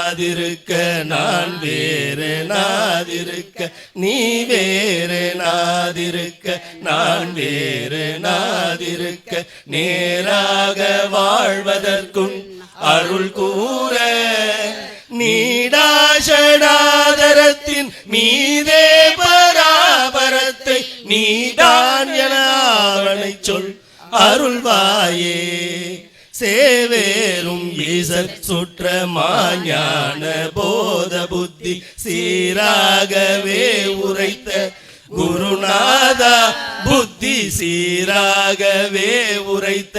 நாதிருக்க நான் வேறு நாதிருக்க நீ வேறு நாதிருக்க நான் வேறு நாதிருக்க நேராக வாழ்வதற்கும் அருள் கூற நீடாஷடாதரத்தின் மீதே பராபரத்தை நீதான் என அவனை சொல் அருள்வாயே சேவேரும் ஈசற் சுற்ற மாஞான போத புத்தி சீராகவே உரைத்த குருநாதா புத்தி சீராகவே உரைத்த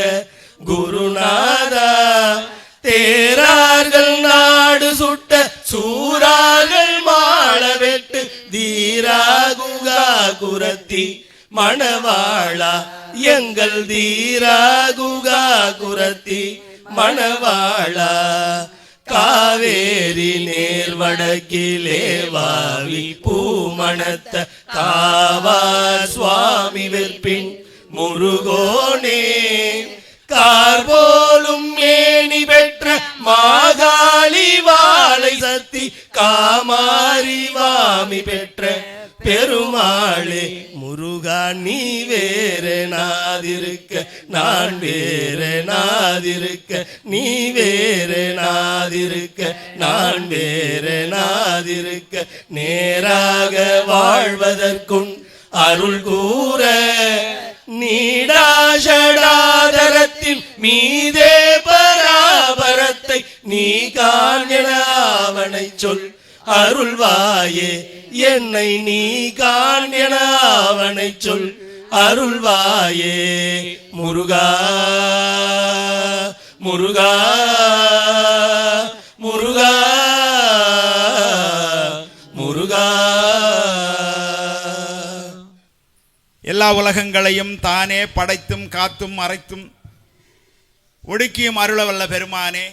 குருநாதா தேரார்கள் நாடு சுட்ட சூரார்கள் மாள வெட்டு தீராகுகா குரத்தி மணவாளா எங்கள் தீராகுகா குரத்தி மணவாளா காவேரி நேர் வடக்கிலே வாவி பூமணத்த காவா சுவாமி வெற்பின் முருகோனே கார்போலும் மேனி பெற்ற மாகாளி வாழை சத்தி காமாரி வாமி பெற்ற பெருமாளே முருகா நீ வேறு நாதிருக்க நான் வேறு நாதிருக்க நீ வேறு நாதிருக்க நான் வேறு நாதிருக்க நேராக வாழ்வதற்கும் அருள் கூற நீடாஷடாதரத்தின் மீதே பராபரத்தை நீ காண்கிற அவனை சொல் அருள்வாயே என்னை நீ காண்கிற அவனை சொல் அருள்வாயே முருகா முருகா முருகா முருகா. எல்லா உலகங்களையும் தானே படைத்தும் காத்தும் மறைத்தும் ஒடுக்கியும் அருளவல்ல பெருமானே,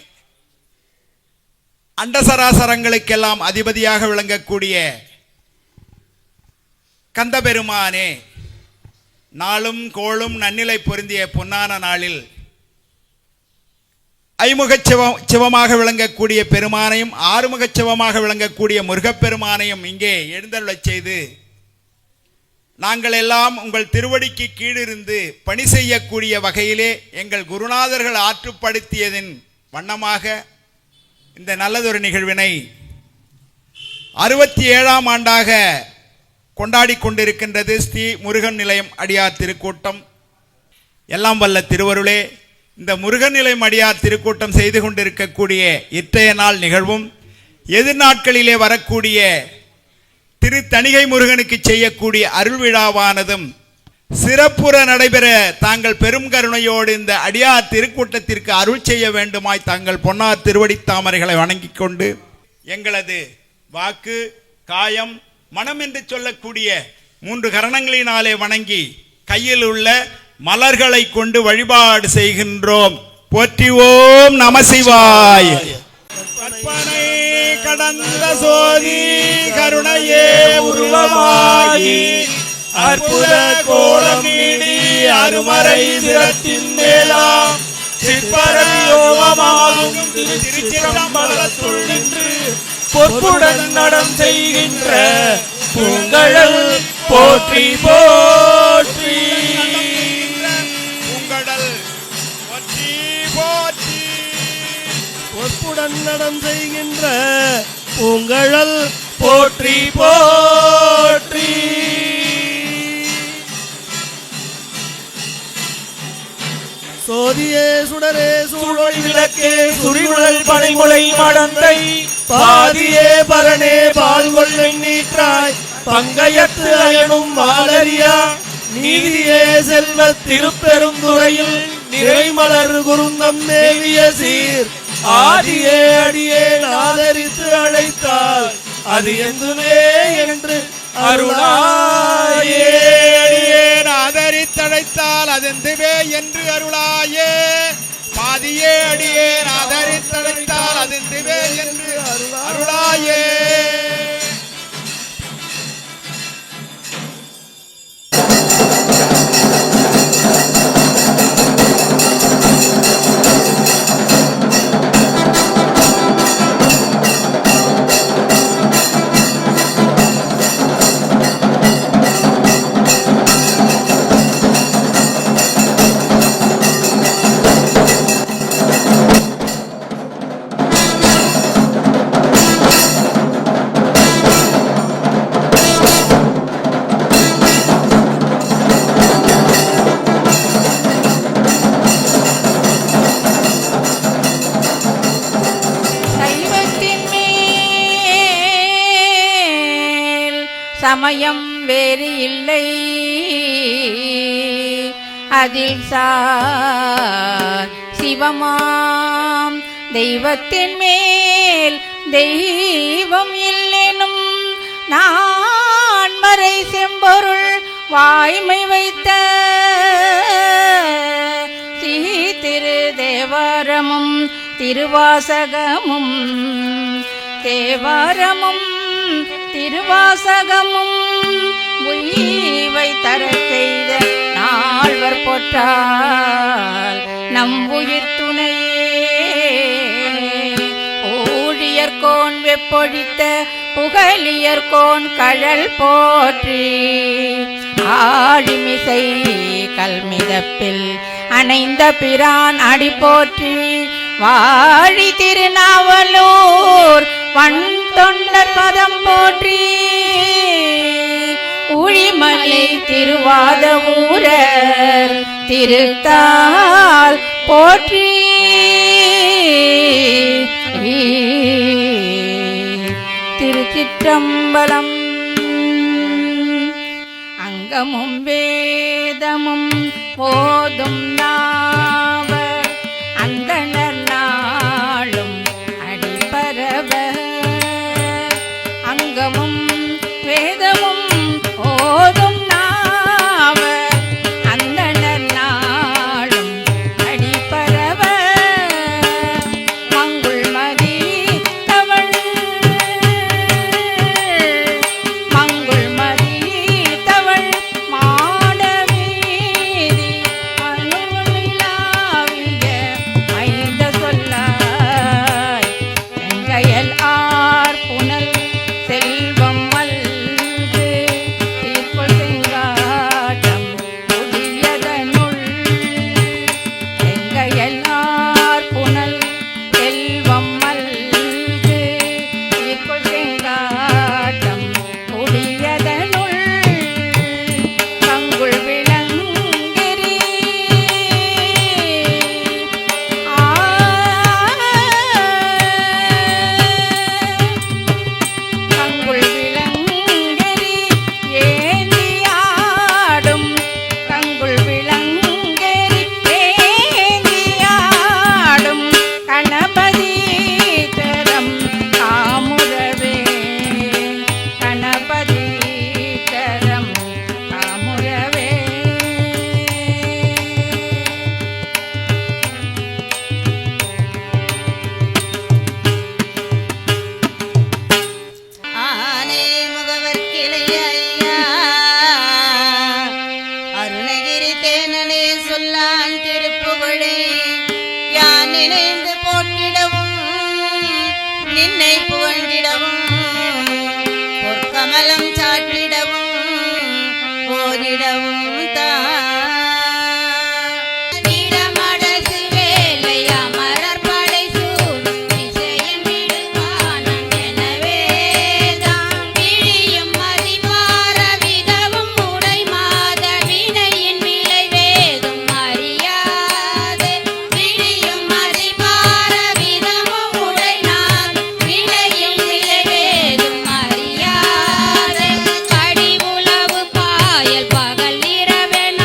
அண்டசராசரங்களுக்கெல்லாம் அதிபதியாக விளங்கக்கூடிய கந்த பெருமானே, நாளும் கோளும் நன்னிலை பொருந்திய பொன்னான நாளில் ஐமுகச் சிவமாக விளங்கக்கூடிய பெருமானையும் ஆறுமுகச் சிவமாக விளங்கக்கூடிய முருகப்பெருமானையும் இங்கே எழுந்தருளச் செய்து நாங்கள் எல்லாம் உங்கள் திருவடிக்கு கீழிருந்து பணி செய்யக்கூடிய வகையிலே எங்கள் குருநாதர்கள் ஆற்றுப்படுத்தியதின் வண்ணமாக இந்த நல்லதொரு நிகழ்வினை 67ஆம் ஆண்டாக கொண்டாடி கொண்டிருக்கின்றது ஸ்ரீ முருகன் நிலையம் அடியார் திருக்கூட்டம். எல்லாம் வல்ல திருவருளே, இந்த முருகன் நிலையம் அடியார் திருக்கூட்டம் செய்து கொண்டிருக்கக்கூடிய இன்றைய நாள் நிகழ்வும் எதிர்நாட்களிலே வரக்கூடிய திரு தணிகை முருகனுக்கு செய்யக்கூடிய அருள் விழாவானதும் சிறப்புற நடைபெற தாங்கள் பெரும் கருணையோடு இந்த அடியார் திருக்கூட்டத்திற்கு அருள் செய்ய வேண்டுமாய் தாங்கள் பொன்னார் திருவடி தாமரைகளை வணங்கிக் கொண்டு எங்களது வாக்கு காயம் மனம் என்று சொல்லக்கூடிய 3 கரணங்களினாலே வணங்கி கையில் உள்ள மலர்களை கொண்டு வழிபாடு செய்கின்றோம். போற்றிவோம் நமசிவாய். கற்பனை கடந்த சோதி கருணையே உருவமாகி அற்புத கோலம் நீடி அருமறை சிரத்தின் மேலாம் சிற்பரயோகமாகும் திருச்சிற்றம்பலத்துள் நின்று பொற்புடன் நடம் செய்கின்ற பூங்கழல் போற்றி போற்றி. பூங்கடல் போற்றி போற்றி. பொற்புடன் நடம் செய்கின்ற பூங்கழல் போற்றி போற்றி. சோதியே சுடரே சூழொளி விளக்கே சுரிமுழல் பனைமுளை மடந்தை பாதியே பரணே பால்கொள் வெண்ணீற்றாய் பங்கயத்து அயனும் மாலரியா நீதியே செல்வ திருப்பெருந்துறையில் நிறைமலர் குருந்தம் மேவிய சீர் ஆதியே அடியே ஆதரித்து அழைத்தால் அது எந்துவே என்று அருளாயே. ஆதரித்தழைத்தால் அதெந்துவே என்று அருளாயே. பாதியே அடியே ஆதரித்தழைத்தால் அதெந்துவே என்று அருளாயே. சமயம் வேறு இல்லை அதில் சிவமாம் தெய்வத்தின் மேல் தெய்வம் இல்லெனும் நான் மறை செம்பொருள் வாய்மை வைத்த திரு தேவாரமும் திருவாசகமும் தேவாரமும் திருவாசகமும் உய்வை தர செய்த நால்வர் போற்றால் நம் உயிர் துணையே ஊழியர்கோன் வெப்பொழித்த புகழியர்கோன் கழல் போற்றி ஆழிமிசை கல்மிதப்பில் அணைந்த பிரான் அடி போற்றி வாழி திருநாவலூர் வன் தொண்டர் பதம் போற்றி உழிமலை திருவாத ஊரர் திருத்தால் போற்றி திருச்சிற்றம்பலம் அங்கமும் வேதமும் போதும் நாவர் அந்தணர் நாளும் அடிபரவ அங்கமும் வேதமும் போதும் நாவர் அந்தணர் நாளும் அடிபரவ மங்குள் மதி தவள் மங்குள் மதி தவள் மாடவீதி அணுவிலாவிய மைந்த சொல்லாய் செங்கையல் ஆர் புனல் செல்வம் மல்கு தீர்ப்பல் செங்காட்டம் புதியதனுள் செங்கையல் ஆர் புனல் செல்வம் மல்கு தீர்ப்பல் செங்காட்டம் புதியதனுள் கங்குள் விளங்கிரி கங்குள் விளங்கரி ஏந்தியாடும் கங்குள் விளங்கரி ஏந்தியாடும் கணபதி தரம் காமுரவே கணபதி தரம் காமுரவே ஆனே முகவர் கிளையா அருணகிரி தேனனே சொல்லான் திருப்புகழே யான் நினைந்து போற்றிடவும் நின்னை புகழ்ந்திடவும் பொற்கமலம் சாற்றிடவும் போதிடவும் நீடமடசு வேலையா மலர்படை சூழ் இசையன் விடுவானம் எனவேதான் இழியும் மதிபார விதவும் உடை மாத வினையின் விளைவேதும் அறியாது இழியும் மதிபார விதவும் உடை நாள் வினையும் விளைவேதும் அறியாது கடி உளவு பாயல் பகல் இரவென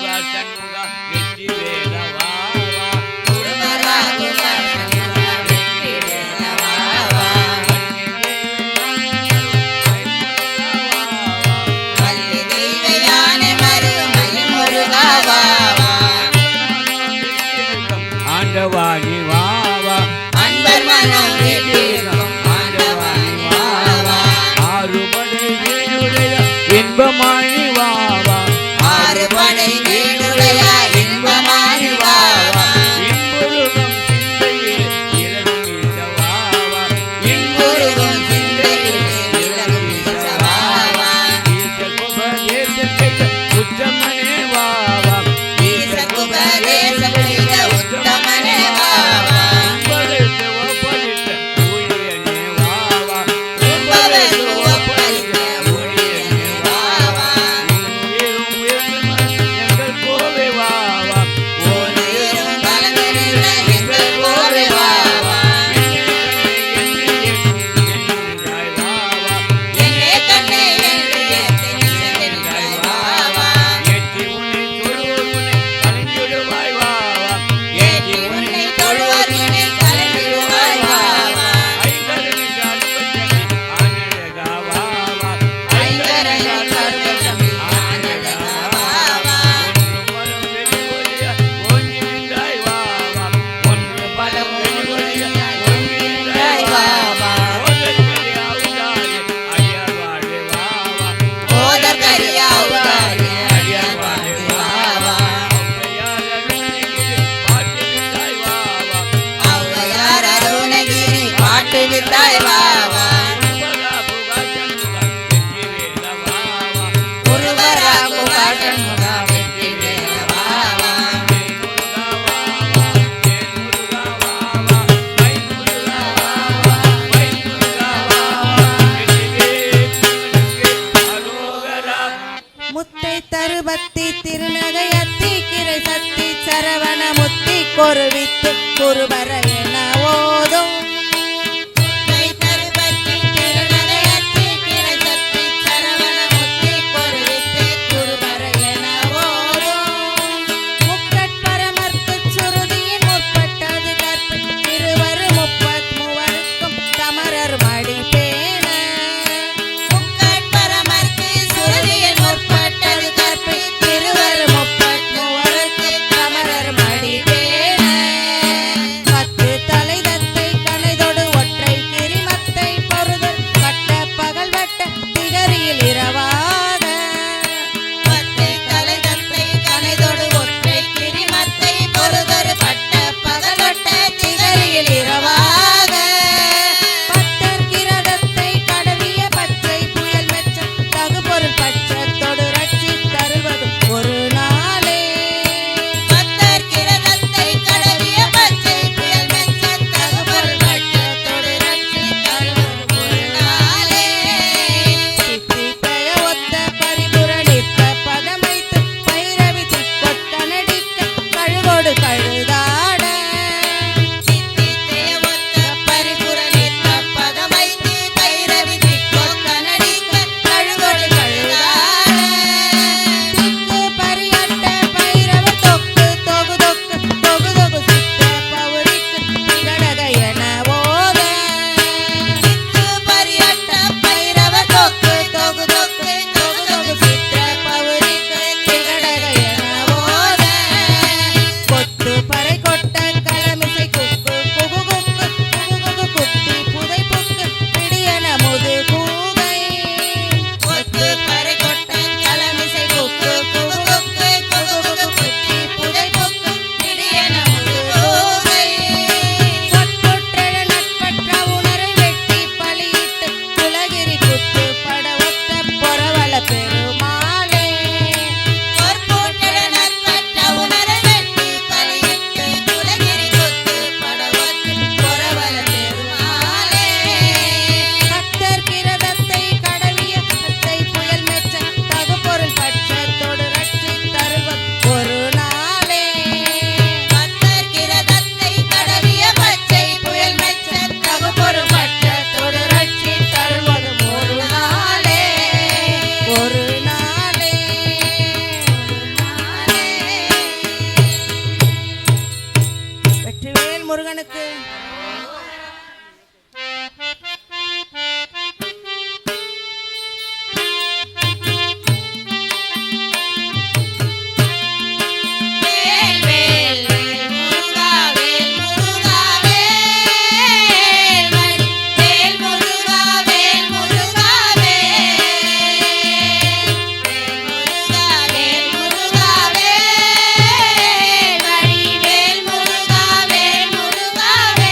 சண்முகா வெற்றி வேலவா முருகரா குகா சண்முகா வெற்றி வேலவா வள்ளி தெய்வ யானை மருகமலை முருகாவா ஆண்டவாணி வாவா அன்பர் மனம் வீட்டிற்கும் ஆண்டவாணி வாவா ஆறுபடை வீடுடைய இன்பமாணி வாவா ஆறுபடை வீடுடைய இன்பமானி வாவா இன்புருகம் சிந்தையில் இளம் வீசவாவா இன்புருகும் சிந்தையில் இளம் வீசவாவா ஈசகுபதேசத்தை உத்தமனே வாவா ஈசகுபதேசம் செய்த உத்தமனே வாவா உபதேச ஒப்பளித்த ஊழியனே வாவா உபதேச ஒப்பளித்த ஊழியனே வாவா உயிரும் உயர்ந்த எங்கள் கோவை வாவா ஓரிரும் பலனிருந்த எங்கள் கோவை வாவா என்னே கண்ணே என்று ஏத்தி நின்றாய் வாவா ஏற்றி உன்னை தொழுவோர் வினை கலங்கிடுவாய் வாவா ஐங்கரனை கற்பகமே ஆனழகா வாவா ஒன்று பலம் வெளிவழிய ஒன்றின்றாய் வாவா ஓதற்கரியாவுதாரி அடியார் வாழ்வே வாவா ஔவையார் அருணகிரி பாட்டு விட்டாய் வாவா முருகரா குகா சண்முகா வெற்றி வேலவாவா முத்தை தருபத்தி திருநகை அத்தி கிரை சத்தி சரவண முத்தி கொருவித்து குருபர என ஓதும் கை தருபத்தி திருநகை அத்தி கிரை சத்தி சரவண முத்தி கொருவித்து குருபர என ஓதும் முக்கட்பரமர்க்கு சுருதியின் முற்பட்டது கற்பு திருவர் முப்பத் மூவருக்கும் தமரர் மடி பேண முக்கட்பரமர்க்கு சுருதியின் முற்பட்டது கற்பு திருவர் முப்பத் மூவருக்கு தமரர் மடி பேண பத்து தலை தத்தை முருகனுக்கு. முருகாவே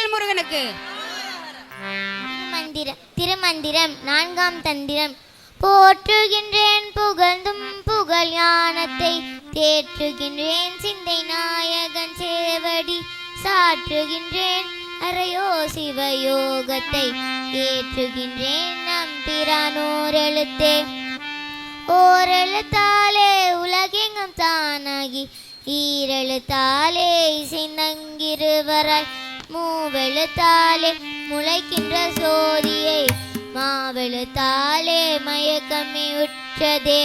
வேல்முருகனுக்கு. திருமந்திரம் 4ஆம் தந்திரம். போற்றுகின்றேன் புகழ்ந்தும் புகழ் ஞானத்தை தேற்றுகின்றேன் சிந்தை நாயகன் சேவடி சாற்றுகின்றேன் அறையோ சிவயோகத்தை ஏற்றுகின்றேன் நம்பிரானோர் எழுத்தே. ஓரெழுத்தாலே உலகெங்கும் தானாகி ஈரெழுத்தாலே இசைந்தங்கிருவராய் மூவெழுத்தாலே முளைக்கின்ற சோதியை மாவெழுத்தாலே மயக்கமே உற்றதே.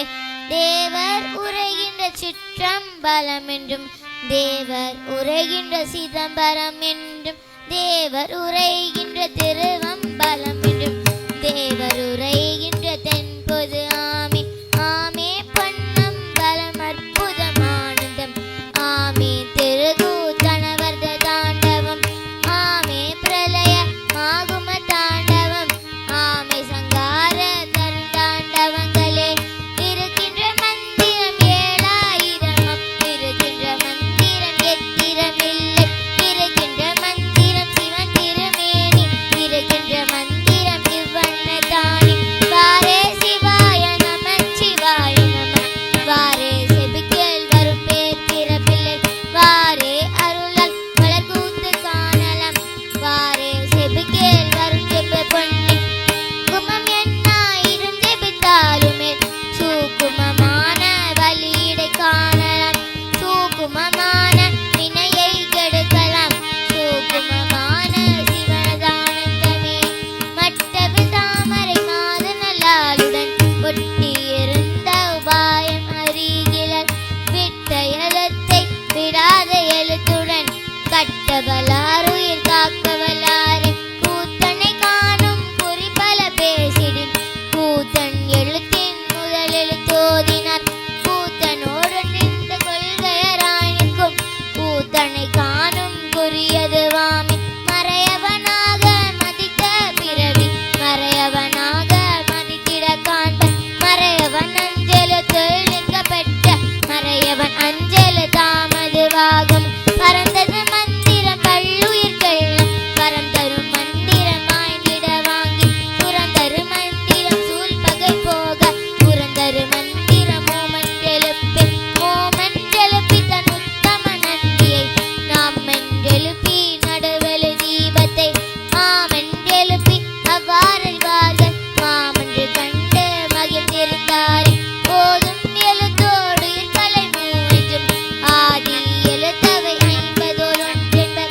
தேவர் உரைகின்ற சிற்றம்பலம் என்றும் தேவர் உரைகின்ற சிதம்பரம் என்றும் தேவர் உரைகின்ற திருவம்பலம் என்றும் தேவர் உரைகின்ற தென்பொது ஆமே. ஆமே பொன்னம்பலம் அற்புதமானந்தம் ஆமே திருக்கூத்தனவர்த தாண்டவம் ஆமே பிரளய மாகும தாண்டவம் ஆமே சங்கார தருண்டாண்டவங்களே. இருக்கின்ற மந்திரம் 7000 இருக்கின்ற மந்திரம் எத்திரமில்லை இருக்கின்ற மந்திரம் சிவன் திருமேனி இருக்கின்ற மந்திரம் இவ்வண்ண தானி. வாரே சிவாய நம சிவாய நம வாரே செபிக்கல் வரும் பேர் பிறப்பில்லை வாரே அருளால் வளர்கூத்து காணலாம் வாரே செபிக்கல் வரும் செப்ப பொன்னி குமம் எண்ணாயிரம் ஜெபித்தாலுமே சூக்குமமான வழியடை காணலாம் சூக்குமமான வினையை கெடுக்கலாம் சூக்குமமான சிவனதானந்தமே. மட்டவு தாமரை மாதனலாளுடன் ஒட்டியிருந்த உபாயம் அறிகிலர் விட்ட எழுத்தை விடாத எழுத்துடன் கட்டவலார் உயிர் காக்கவலாரே. கூத்தனை காணும் குறிப்பல பேசிடின் கூத்தன் எழுத்தின் முதல் எழுத்தோதினார் கூத்தனோடு நின்ற கொள்கையராணிக்கும் கூத்தனை காணும் குறியது வாமி. மறையவனாக மதிக்க பிறவி மறையவனாக மதித்திட காண்பன் மறையவன் அஞ்சலு தொழிற்க பெற்ற மறையவன் அஞ்சலு தாமதுவாகும். பரந்தது மந்திரம் பல்லுயிர் கள்ளம் பரந்தரும் மந்திரம் வாய்ந்திட வாங்கி புறந்தரு மந்திரம் சூழ் பகை போக புறந்தரு மந்திரம் ஓமன்றெழுப்பி தன் உத்தம நன்றியை நாம் மென்றெழுப்பி நடுவெழு தீபத்தை மாமென்றெழுப்பி அவ்வாறல்வார்கள் மாமன்று கண்டு மகிழ்ந்திருந்தாரே. போதும் எழுத்தோடு கலை மூன்றும் ஆதி எழுத்தவை 51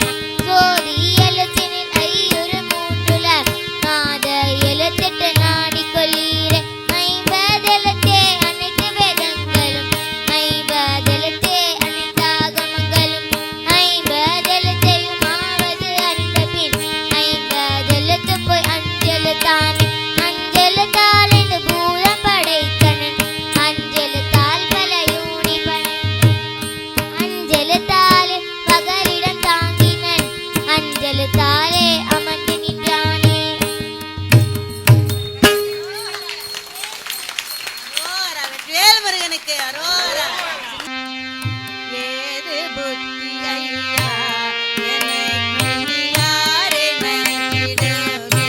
சோதி எழுத்தினில் ஐயுறு மூன்றுல நாத எழுத்தெட்டு நாடிக்கொள்ளீரே. 50 எழுத்தே அனைத்து வேதங்களும் 50 எழுத்தே அனைத்து ஆகமங்களும் 50 எழுத்தையும் ஆவது அறிந்த பின் 50 எழுத்து போய் அஞ்செழுத்தானே. அஞ்செழுத்தால் இந்த பூதம் படைத்தனன் அஞ்செழுத்தால் பல யூனி அஞ்செழுத்தாலே பகலிடம் தாங்கினன் அஞ்செழுத்தாலே அமர்ந்து நின்றானே. வேல்முருகனுக்கு அரோரா. ஏது புத்தி ஐயா எனக்கு இனி யாரை மயக்கிடுமே.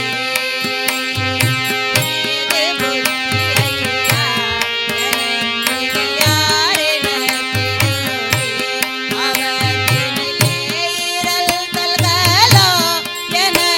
ஏது புத்தி ஐயா எனக்கு இனி யாரை மயக்கிடுமே. அவற்றினிலே இரல் தல்கலோ எனக்கு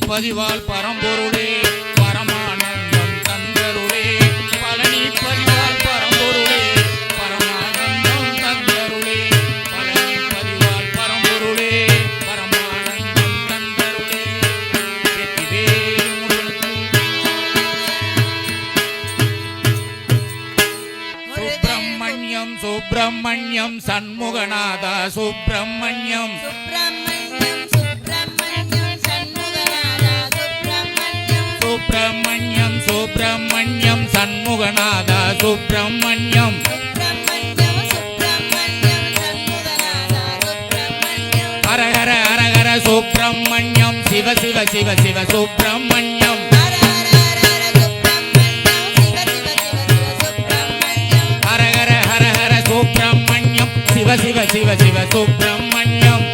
பதிவால் பரம்பொருளே பரமானந்தம் தந்தருளே பழனி பதிவால் பரம்பொருளே பரமானந்தம் தந்தருளே பழனி பதிவால் பரம்பொருளே பரமானந்தம் தந்தருளே வெற்றிவேல் முருகனுக்கு சுப்பிரமணியம் சுப்பிரமணியம் சண்முகநாதா சுப்பிரமணியம் சுப்பிரமணியம் சுப்பிரமணியம் சண்முகநாதா சுப்பிரமணியம் ஹர ஹர ஹர ஹர சுப்பிரமணியம் சிவ சிவ சிவ சிவ சுப்பிரமணியம் ஹர ஹர ஹர ஹர சுப்பிரமணியம் சிவ சிவ சிவ சிவ சுப்பிரமணியம்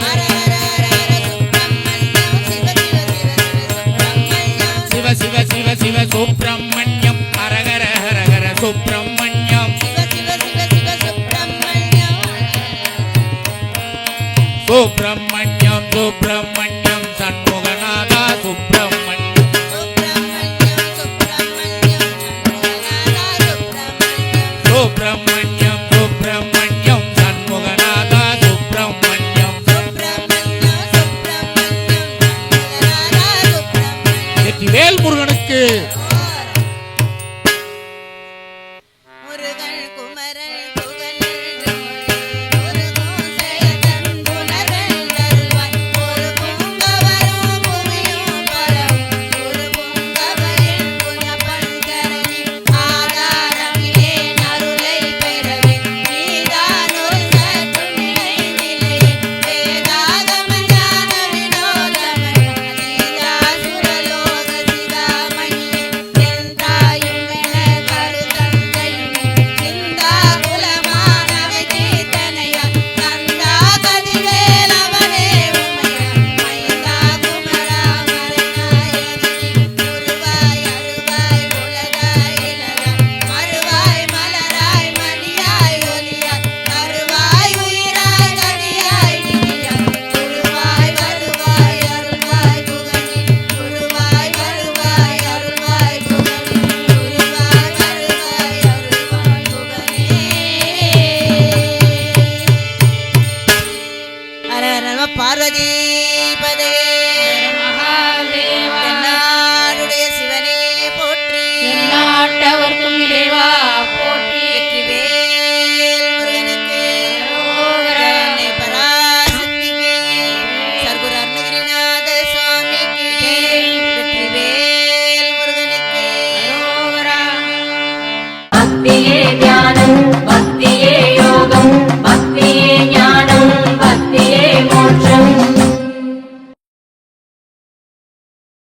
சிவ சிவ சிவ சிவ சுப்பிரமணியம் ஹர ஹர ஹர ஹர சுப்பிரமணியம் சுப்பிரமணியம் சுப்பிரமணியம்